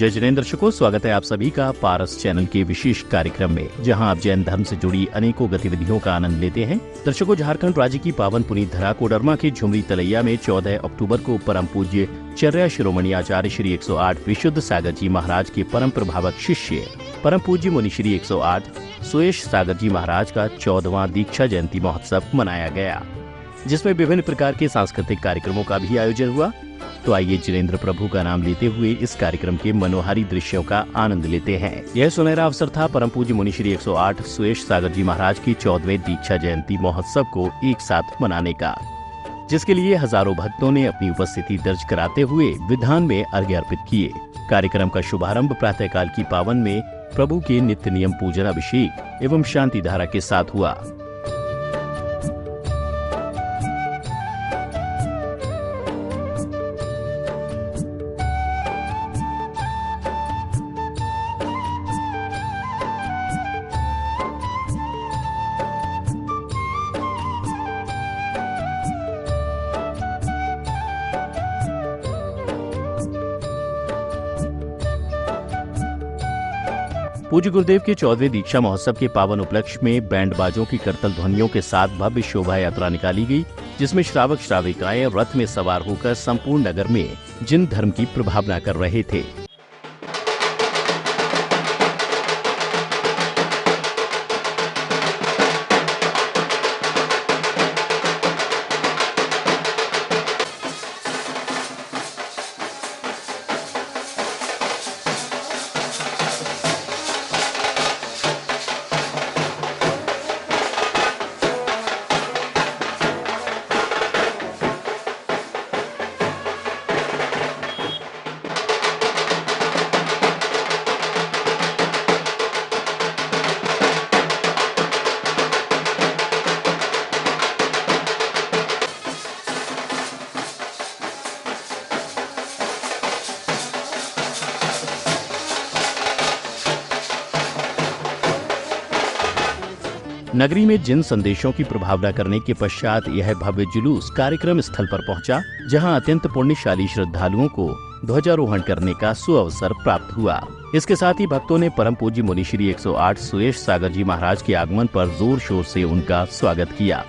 जय जिनेंद्र दर्शकों, स्वागत है आप सभी का पारस चैनल के विशेष कार्यक्रम में, जहां आप जैन धर्म से जुड़ी अनेकों गतिविधियों का आनंद लेते हैं। दर्शकों, झारखंड राज्य की पावन पुनीत धरा कोडरमा के झुमरी तलैया में 14 अक्टूबर को परम पूज्य चर्या शिरोमणि आचार्य श्री 108 विशुद्ध सागर जी महाराज के परम प्रभावक शिष्य परम पूज्य मुनि श्री 108 सुयेश सागर जी महाराज का 14वां दीक्षा जयंती महोत्सव मनाया गया, जिसमें विभिन्न प्रकार के सांस्कृतिक कार्यक्रमों का भी आयोजन हुआ। तो आइए जिनेंद्र प्रभु का नाम लेते हुए इस कार्यक्रम के मनोहारी दृश्यों का आनंद लेते हैं। यह सुनहरा अवसर था परम पूज्य मुनि श्री 108 सुयेश सागर जी महाराज की 14वें दीक्षा जयंती महोत्सव को एक साथ मनाने का, जिसके लिए हजारों भक्तों ने अपनी उपस्थिति दर्ज कराते हुए विधान में अर्घ्य अर्पित किए। कार्यक्रम का शुभारंभ प्रातःकाल की पावन में प्रभु के नित्य नियम पूजन अभिषेक एवं शांति धारा के साथ हुआ। पूज्य गुरुदेव के 14वें दीक्षा महोत्सव के पावन उपलक्ष्य में बैंड बाजों की करतल ध्वनियों के साथ भव्य शोभा यात्रा निकाली गई, जिसमें श्रावक श्राविकाएं रथ में सवार होकर संपूर्ण नगर में जिन धर्म की प्रभावना कर रहे थे। नगरी में जिन संदेशों की प्रभावना करने के पश्चात यह भव्य जुलूस कार्यक्रम स्थल पर पहुंचा, जहां अत्यंत पुण्यशाली श्रद्धालुओं को ध्वजारोहण करने का सुअवसर प्राप्त हुआ। इसके साथ ही भक्तों ने परम पूज्य मुनि श्री 108 सुयेश सागर जी महाराज के आगमन पर जोर शोर से उनका स्वागत किया।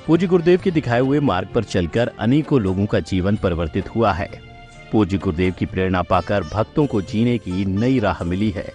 पूज्य गुरुदेव के दिखाए हुए मार्ग पर चलकर अनेकों लोगों का जीवन परिवर्तित हुआ है। पूज्य गुरुदेव की प्रेरणा पाकर भक्तों को जीने की नई राह मिली है,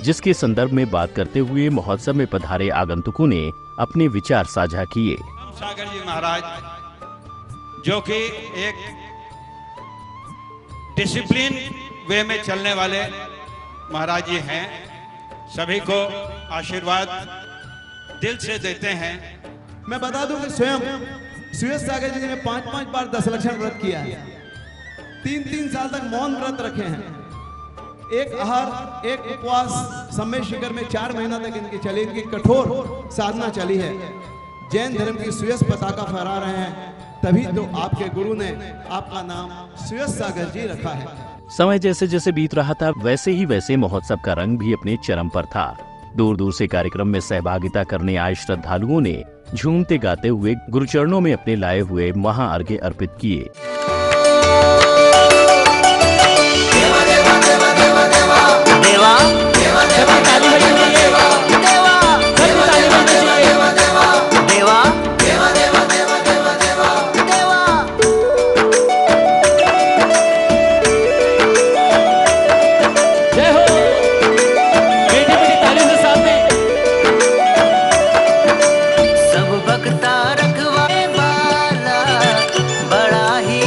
जिसके संदर्भ में बात करते हुए महोत्सव में पधारे आगंतुकों ने अपने विचार साझा किए। सागर जी महाराज जो कि एक डिसिप्लिन वे में चलने वाले महाराज जी हैं, सभी को आशीर्वाद दिल से देते हैं। मैं बता दूं कि स्वयं सुयेश सागर जी ने 5-5 बार दशलक्षण व्रत किया है, 3-3 साल तक मौन व्रत रखे हैं, एक आहार एक उपवास समय शिखर में 4 महीना तक इनकी चली, इनकी कठोर साधना चली है। जैन धर्म की सुयश पताका फहरा रहे हैं, तभी तो आपके गुरु ने आपका नाम सुयेश सागर जी रखा है। समय जैसे जैसे बीत रहा था, वैसे ही वैसे महोत्सव का रंग भी अपने चरम पर था। दूर दूर से कार्यक्रम में सहभागिता करने आए श्रद्धालुओं ने झूमते गाते हुए गुरुचरणों में अपने लाए हुए महाअर्घ्य अर्पित किए। सब भक्ता रखवा वाला बड़ा ही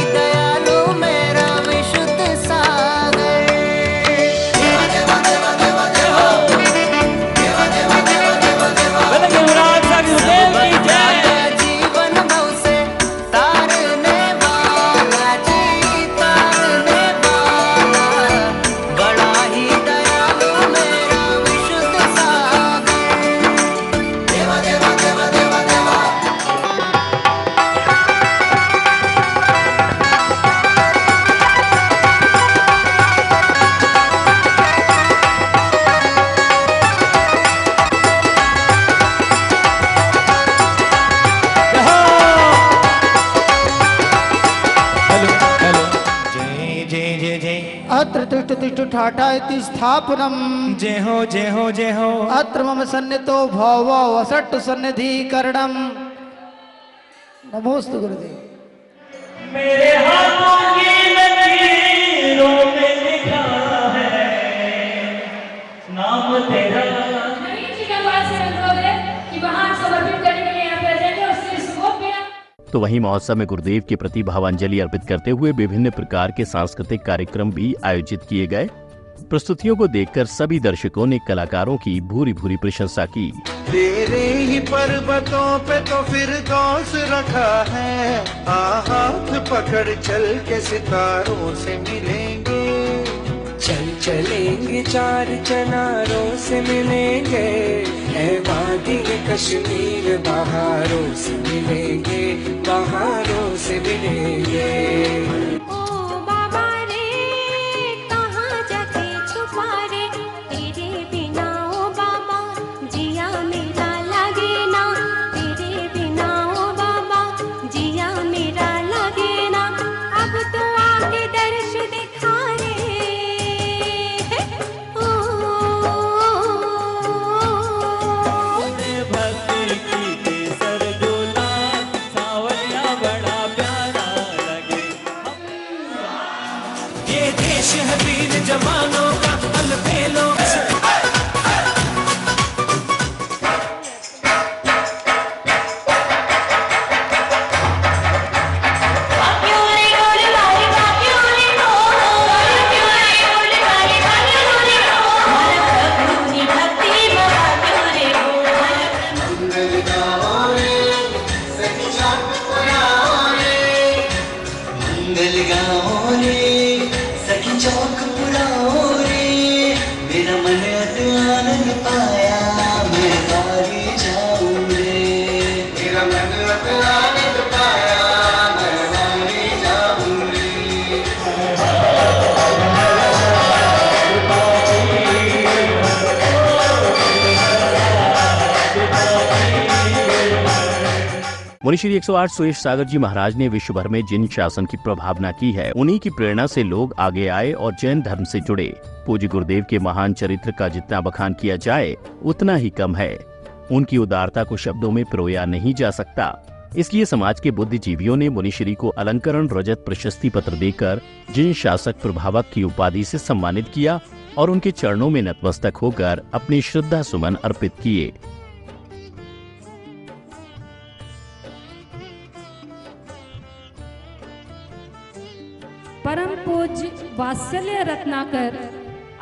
जय जय जय। अत्र तिष्ठ तिष्ठ ठाठा इति स्थापनम। जय हो जय हो जय हो। अत्र मम सन्नितो भव वसट् सन्निधिकरणम। नमोस्तु गुरुदेव। मेरे हाथों की लकीरों में लिखा है नाम तेरा। तो वहीं महोत्सव में गुरुदेव के प्रति भावांजलि अर्पित करते हुए विभिन्न प्रकार के सांस्कृतिक कार्यक्रम भी आयोजित किए गए। प्रस्तुतियों को देखकर सभी दर्शकों ने कलाकारों की भूरी भूरी प्रशंसा की। तेरे ही पर्वतों पे तो फिरदौस रखा है, हाथ पकड़ चल के सितारों से मिलेंगे। चल चलेंगे चार चनारों से मिलेंगे, है वादी कश्मीर बहारों से मिलेंगे, बहारों से मिलेंगे। जवानों का अलबेलों मुनिश्री 108 सुयश सागर जी महाराज ने विश्व भर में जिन शासन की प्रभावना की है, उन्हीं की प्रेरणा से लोग आगे आए और जैन धर्म से जुड़े। पूज्य गुरुदेव के महान चरित्र का जितना बखान किया जाए उतना ही कम है। उनकी उदारता को शब्दों में पिरोया नहीं जा सकता। इसलिए समाज के बुद्धिजीवियों ने मुनिश्री को अलंकरण रजत प्रशस्ति पत्र देकर जिन शासक प्रभावक की उपाधि से सम्मानित किया और उनके चरणों में नतमस्तक होकर अपनी श्रद्धा सुमन अर्पित किए। परम पूज्य वात्सल्य रत्नाकर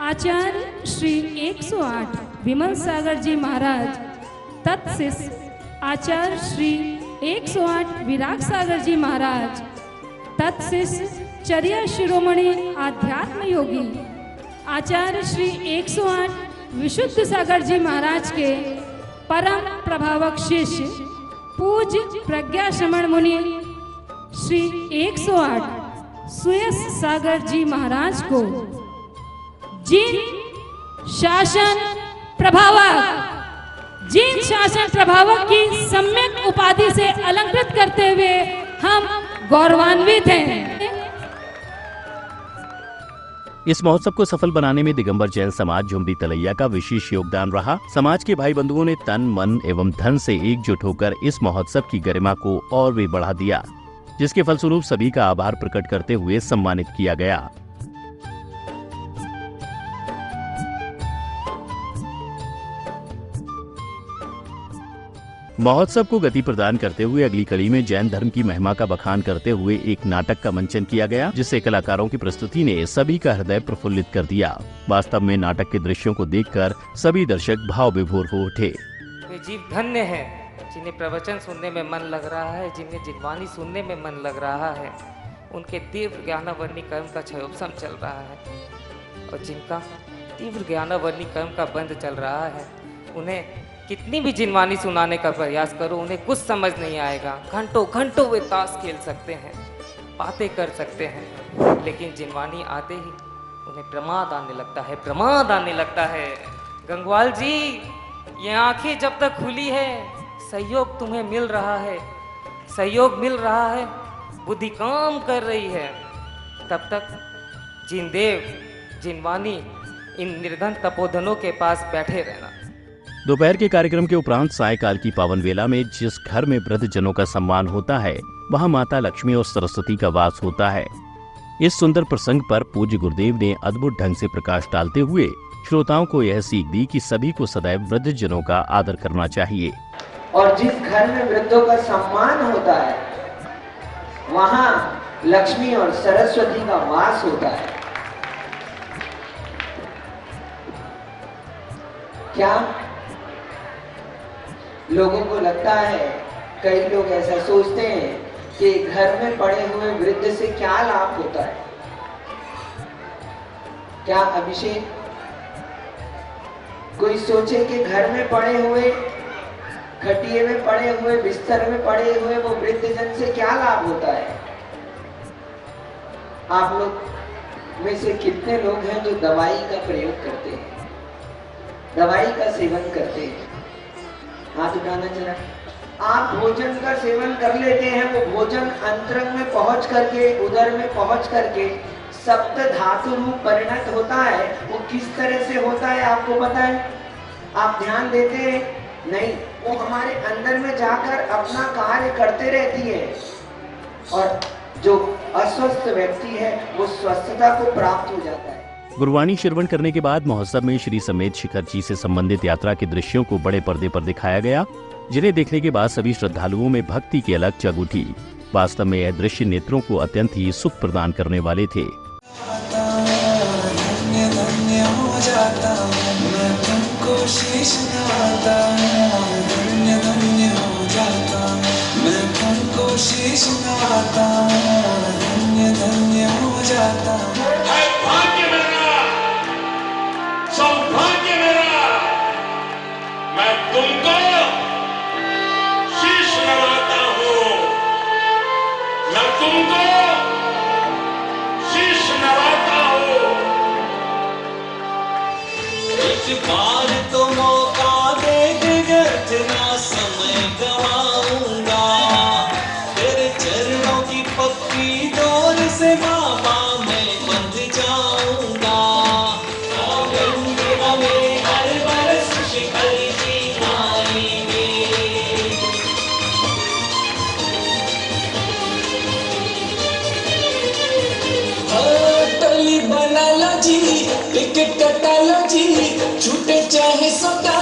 आचार्य श्री 108 विमल सागर जी महाराज, तत्शिष्य आचार्य श्री 108 विराग सागर जी महाराज, तत्शिष्य चर्या शिरोमणि आध्यात्म योगी आचार्य श्री 108 विशुद्ध सागर जी महाराज के परम प्रभावक शिष्य पूज्य प्रज्ञा श्रमण मुनि श्री 108 सुयश सागर जी महाराज को जिन शासन प्रभावक की सम्यक उपाधि से अलंकृत करते हुए हम गौरवान्वित हैं। इस महोत्सव को सफल बनाने में दिगंबर जैन समाज झुमरी तलैया का विशेष योगदान रहा। समाज के भाई बंधुओं ने तन मन एवं धन से एकजुट होकर इस महोत्सव की गरिमा को और भी बढ़ा दिया, जिसके फलस्वरूप सभी का आभार प्रकट करते हुए सम्मानित किया गया। महोत्सव को गति प्रदान करते हुए अगली कड़ी में जैन धर्म की महिमा का बखान करते हुए एक नाटक का मंचन किया गया, जिससे कलाकारों की प्रस्तुति ने सभी का हृदय प्रफुल्लित कर दिया। वास्तव में नाटक के दृश्यों को देखकर सभी दर्शक भाव विभोर हो उठे। वे जीव धन्य है जिन्हें प्रवचन सुनने में मन लग रहा है, जिन्हें जिनवानी सुनने में मन लग रहा है, उनके तीव्र ज्ञानावर्णी कर्म का क्षयोपम चल रहा है, और जिनका तीव्र ज्ञानावर्णी कर्म का बंध चल रहा है, उन्हें कितनी भी जिनवानी सुनाने का प्रयास करो उन्हें कुछ समझ नहीं आएगा। घंटों घंटों वे ताश खेल सकते हैं, बातें कर सकते हैं, लेकिन जिनवानी आते ही उन्हें प्रमाद आने लगता है, प्रमाद आने लगता है। गंगवाल जी, ये आंखें जब तक खुली है, सहयोग तुम्हें मिल रहा है, सहयोग मिल रहा है, बुद्धि काम कर रही है, तब तक जिनदेव जिनवानी इन निर्धन तपोधनों के पास बैठे रहना। दोपहर के कार्यक्रम के उपरांत सायकाल की पावन वेला में जिस घर में वृद्ध जनों का सम्मान होता है वहां माता लक्ष्मी और सरस्वती का वास होता है। इस सुंदर प्रसंग पर पूज्य गुरुदेव ने अद्भुत ढंग से प्रकाश डालते हुए श्रोताओं को यह सीख दी कि सभी को सदैव वृद्ध जनों का आदर करना चाहिए। और जिस घर में वृद्धों का सम्मान होता है वहां लक्ष्मी और सरस्वती का वास होता है। क्या लोगों को लगता है, कई लोग ऐसा सोचते हैं कि घर में पड़े हुए वृद्ध से क्या लाभ होता है? क्या अभिषेक कोई सोचे कि घर में पड़े हुए, खटिए में पड़े हुए, बिस्तर में पड़े हुए वो वृद्ध जन से क्या लाभ होता है? आप लोग में से कितने लोग हैं जो दवाई का प्रयोग करते हैं, दवाई का सेवन करते हैं? हाथ उठाना जरा। आप भोजन का सेवन कर लेते हैं, वो भोजन अंतरंग में पहुंच करके, उदर में पहुंच करके सप्त धातु रूप परिणत होता है। वो किस तरह से होता है आपको पता है? आप ध्यान देते हैं? नहीं, वो हमारे अंदर में जाकर अपना कार्य करते रहती है और जो अस्वस्थ व्यक्ति है वो स्वस्थता को प्राप्त हो जाता है। गुरुवाणी श्रवण करने के बाद महोत्सव में श्री समेत शिखर जी से संबंधित यात्रा के दृश्यों को बड़े पर्दे पर दिखाया गया, जिन्हें देखने के बाद सभी श्रद्धालुओं में भक्ति की अलग जग उठी। वास्तव में यह दृश्य नेत्रों को अत्यंत ही सुख प्रदान करने वाले थे। धन्य धन्य हो जाता मैं तुमको शीश नवाता, धन्य धन्य हो जाता मैं तुमको शीश नवाता, धन्य धन्य हो जाता। भाग्य मेरा, सौभाग्य मेरा, मैं तुमको शीश नवाता हूँ, मैं तुमको शीश नवाता हूँ। इस बार तो मौका दे इतना समय गवाऊंगा, तेरे चरणों की पक्की डोर से बाबा मैं बंध जाऊंगा। हर बरस शिखर जी आएंगे। टोली बना लो जी, टिकट कटा लो जी, छूटे चाहे सोटा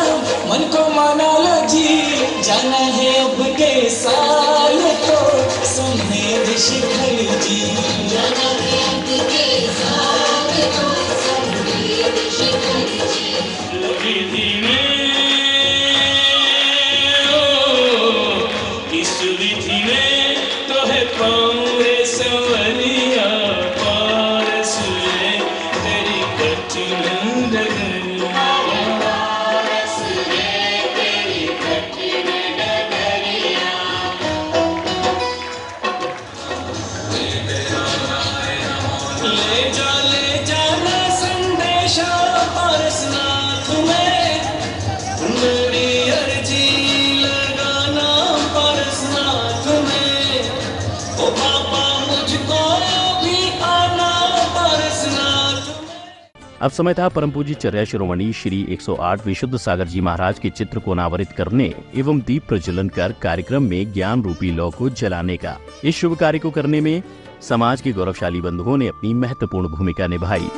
मन को माना लो जी, जाना है अब के साल तो समेत शिखर जी, जाना है अब के साल तो समेत शिखर जी। विधि में इस विधि में तो है पाऊरे सवरिया, पारस रे तेरी कठिन डगरिया, पारस रे तेरी कठिन डगरिया। ले जाना संदेशा पारसनाथ में, मेरी अर्जी लगाना पारसनाथ में, ओ पापा मुझको भी आना पारसनाथ में। अब समय था परम पूज्य चर्या शिरोमणि श्री 108 विशुद्ध सागर जी महाराज के चित्र को अनावरित करने एवं दीप प्रज्वलन कर कार्यक्रम में ज्ञान रूपी लौ को जलाने का। इस शुभ कार्य को करने में समाज के गौरवशाली बंधुओं ने अपनी महत्वपूर्ण भूमिका निभाई।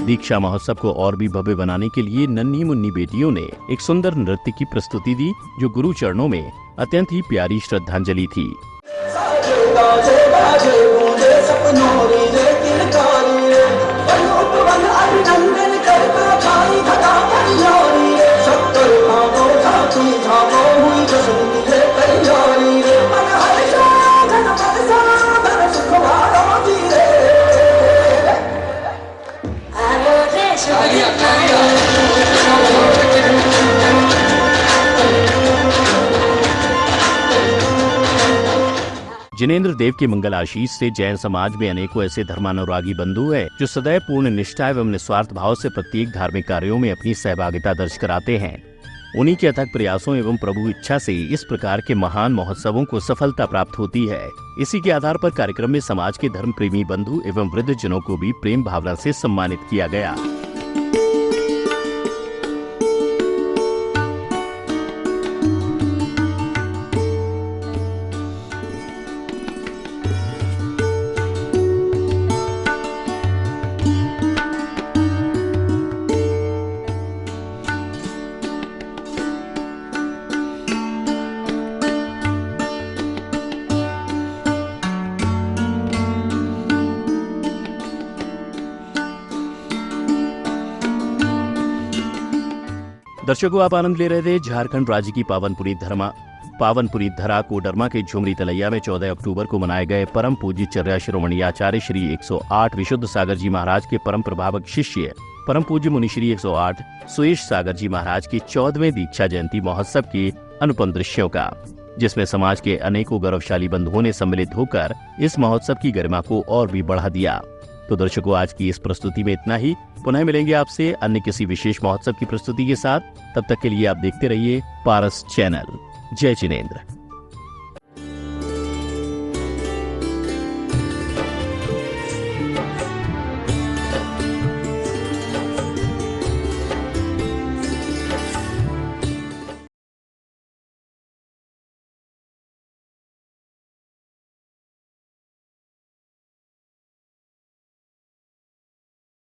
दीक्षा महोत्सव को और भी भव्य बनाने के लिए नन्ही मुन्नी बेटियों ने एक सुंदर नृत्य की प्रस्तुति दी, जो गुरु चरणों में अत्यंत ही प्यारी श्रद्धांजलि थी। अभिनंदन करता भाई जिनेंद्र देव के मंगल आशीष से जैन समाज में अनेकों ऐसे धर्मानुरागी बंधु हैं जो सदैव पूर्ण निष्ठा एवं निस्वार्थ भाव से प्रत्येक धार्मिक कार्यों में अपनी सहभागिता दर्ज कराते हैं। उन्हीं के अथक प्रयासों एवं प्रभु इच्छा से इस प्रकार के महान महोत्सवों को सफलता प्राप्त होती है। इसी के आधार पर कार्यक्रम में समाज के धर्म प्रेमी बंधु एवं वृद्ध जनों को भी प्रेम भावना से सम्मानित किया गया। दर्शकों, आप आनंद ले रहे थे झारखंड राज्य की पावनपुरी धरा कोडरमा के झुमरी तलैया में 14 अक्टूबर को मनाए गए परम पूज्य चर्या शिरोमणि आचार्य श्री 108 विशुद्ध सागर जी महाराज के परम प्रभावक शिष्य परम पूज्य मुनि श्री 108 सुयेश सागर जी महाराज की 14वें दीक्षा जयंती महोत्सव के अनुपम दृश्यों का, जिसमें समाज के अनेकों गौरवशाली बंधुओं ने सम्मिलित होकर इस महोत्सव की गरिमा को और भी बढ़ा दिया। तो दर्शकों, आज की इस प्रस्तुति में इतना ही। पुनः मिलेंगे आपसे अन्य किसी विशेष महोत्सव की प्रस्तुति के साथ। तब तक के लिए आप देखते रहिए पारस चैनल। जय जिनेंद्र।